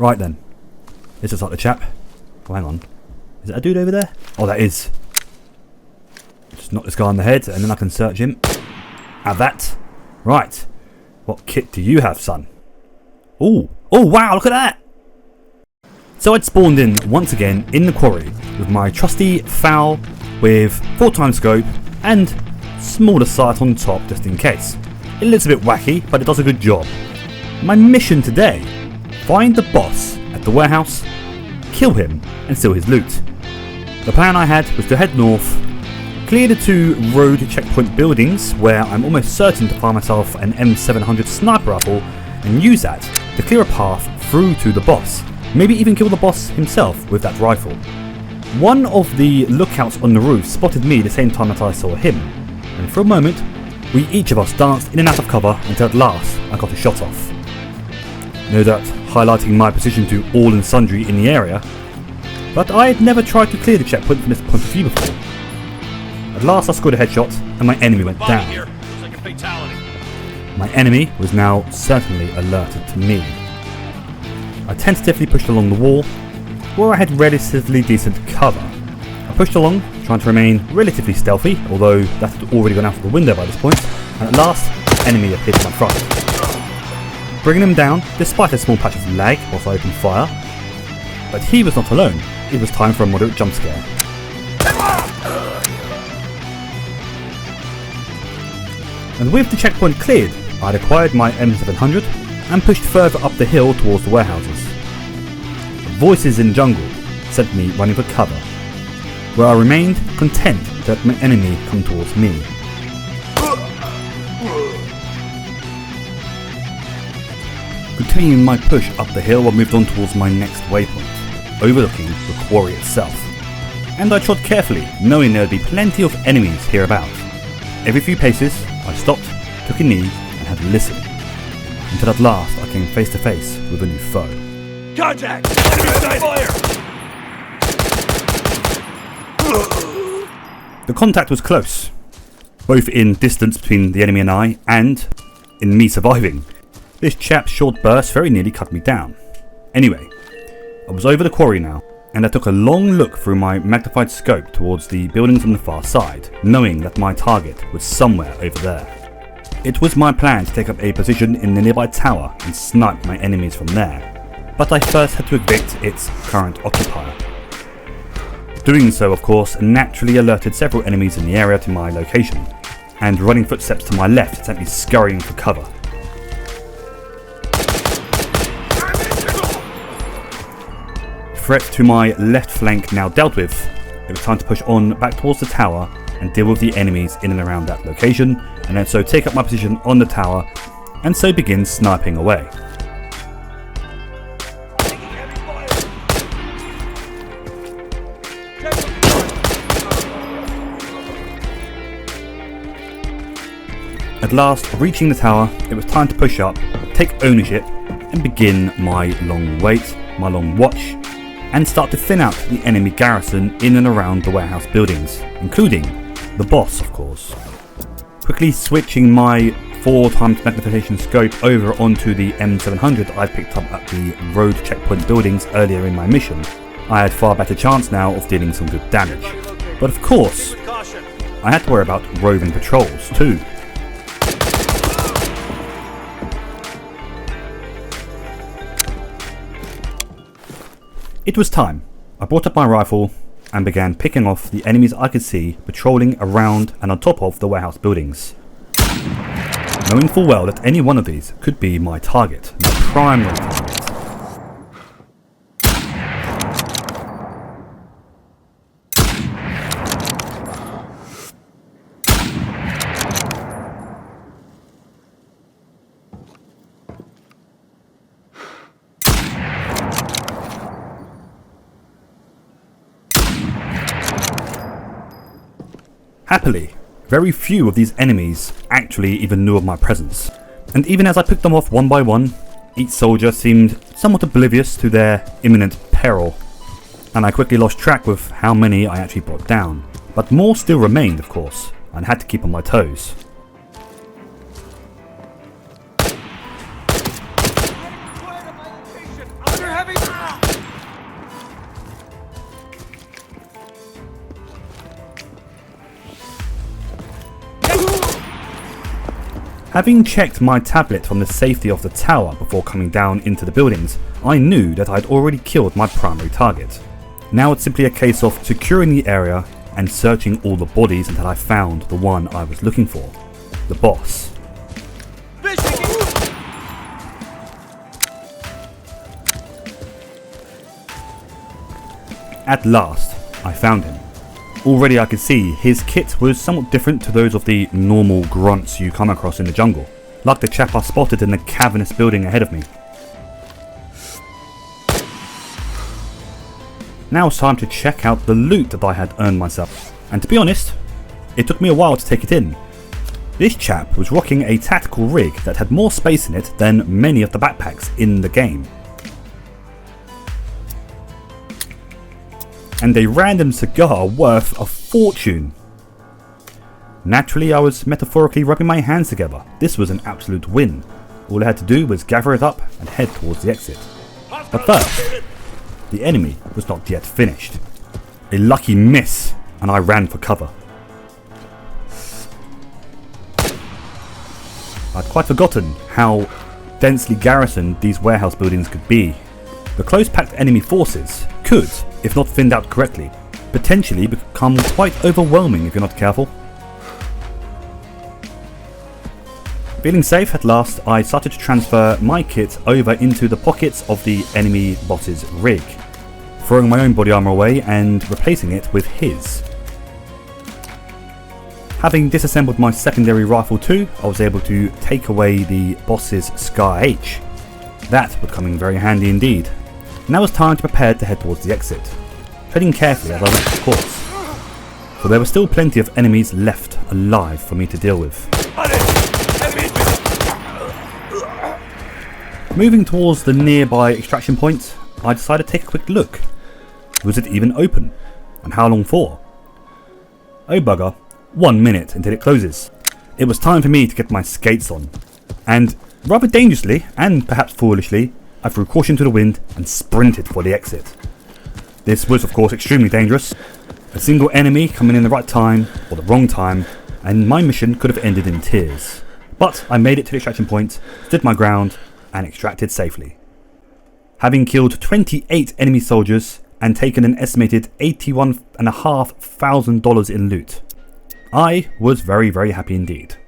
Right then. This looks like the chap. Oh, hang on. Is that a dude over there? Oh, that is. Just knock this guy on the head and then I can search him. Have that. Right. What kit do you have, son? Oh, wow, look at that. So I'd spawned in once again in the quarry with my trusty FAL with 4x scope and smaller sight on top just in case. It looks a bit wacky, but it does a good job. My mission today: find the boss at the warehouse, kill him and steal his loot. The plan I had was to head north, clear the 2 road checkpoint buildings where I'm almost certain to find myself an M700 sniper rifle and use that to clear a path through to the boss. Maybe even kill the boss himself with that rifle. One of the lookouts on the roof spotted me the same time that I saw him, and for a moment we each of us danced in and out of cover until at last I got a shot off. No doubt highlighting my position to all and sundry in the area, but I had never tried to clear the checkpoint from this point of view before. At last I scored a headshot and my enemy went down. My enemy was now certainly alerted to me. I tentatively pushed along the wall, where I had relatively decent cover. I pushed along, trying to remain relatively stealthy, although that had already gone out of the window by this point, and at last, the enemy appeared in my front. Bringing him down, despite a small patch of lag whilst I opened fire. But he was not alone. It was time for a moderate jump scare. And with the checkpoint cleared, I'd acquired my M700 and pushed further up the hill towards the warehouses. Voices in the jungle sent me running for cover, where I remained content to let my enemy come towards me. Continuing my push up the hill, I moved on towards my next waypoint, overlooking the quarry itself. And I trod carefully, knowing there would be plenty of enemies hereabout. Every few paces, I stopped, took a knee, and had a listen, until at last I came face to face with a new foe. Contact! Enemy fire! The contact was close, both in distance between the enemy and I, and in me surviving. This chap's short burst very nearly cut me down. Anyway, I was over the quarry now, and I took a long look through my magnified scope towards the buildings on the far side, knowing that my target was somewhere over there. It was my plan to take up a position in the nearby tower and snipe my enemies from there, but I first had to evict its current occupier. Doing so, of course, naturally alerted several enemies in the area to my location, and running footsteps to my left sent me scurrying for cover. Threat to my left flank now dealt with, it was time to push on back towards the tower and deal with the enemies in and around that location, and then so take up my position on the tower, and so begin sniping away. At last, reaching the tower, it was time to push up, take ownership, and begin my long wait, my long watch, and start to thin out the enemy garrison in and around the warehouse buildings, including the boss, of course. Quickly switching my 4x magnification scope over onto the M700 I picked up at the road checkpoint buildings earlier in my mission, I had far better chance now of dealing some good damage. But of course, I had to worry about roving patrols too. It was time. I brought up my rifle and began picking off the enemies I could see patrolling around and on top of the warehouse buildings, knowing full well that any one of these could be my target, my primary target. Happily, very few of these enemies actually even knew of my presence, and even as I picked them off one by one, each soldier seemed somewhat oblivious to their imminent peril, and I quickly lost track with how many I actually brought down. But more still remained, of course, and had to keep on my toes. Heavy. Having checked my tablet from the safety of the tower before coming down into the buildings, I knew that I'd already killed my primary target. Now it's simply a case of securing the area and searching all the bodies until I found the one I was looking for, the boss. At last, I found him. Already I could see his kit was somewhat different to those of the normal grunts you come across in the jungle, like the chap I spotted in the cavernous building ahead of me. Now it's time to check out the loot that I had earned myself, and to be honest, it took me a while to take it in. This chap was rocking a tactical rig that had more space in it than many of the backpacks in the game. And a random cigar worth a fortune. Naturally, I was metaphorically rubbing my hands together. This was an absolute win. All I had to do was gather it up and head towards the exit. But first, the enemy was not yet finished. A lucky miss, and I ran for cover. I'd quite forgotten how densely garrisoned these warehouse buildings could be. The close-packed enemy forces could, if not thinned out correctly, potentially become quite overwhelming if you're not careful. Feeling safe at last, I started to transfer my kit over into the pockets of the enemy boss's rig, throwing my own body armor away and replacing it with his. Having disassembled my secondary rifle too, I was able to take away the boss's Scar H. That would come in very handy indeed. Now it was time to prepare to head towards the exit, treading carefully as I went, of course, for there were still plenty of enemies left alive for me to deal with. Moving towards the nearby extraction point, I decided to take a quick look. Was it even open? And how long for? Oh bugger, 1 minute until it closes. It was time for me to get my skates on, and rather dangerously, and perhaps foolishly, I threw caution to the wind and sprinted for the exit. This was of course extremely dangerous. A single enemy coming in the right time, or the wrong time, and my mission could have ended in tears. But I made it to the extraction point, stood my ground, and extracted safely. Having killed 28 enemy soldiers and taken an estimated $81,500 in loot, I was very happy indeed.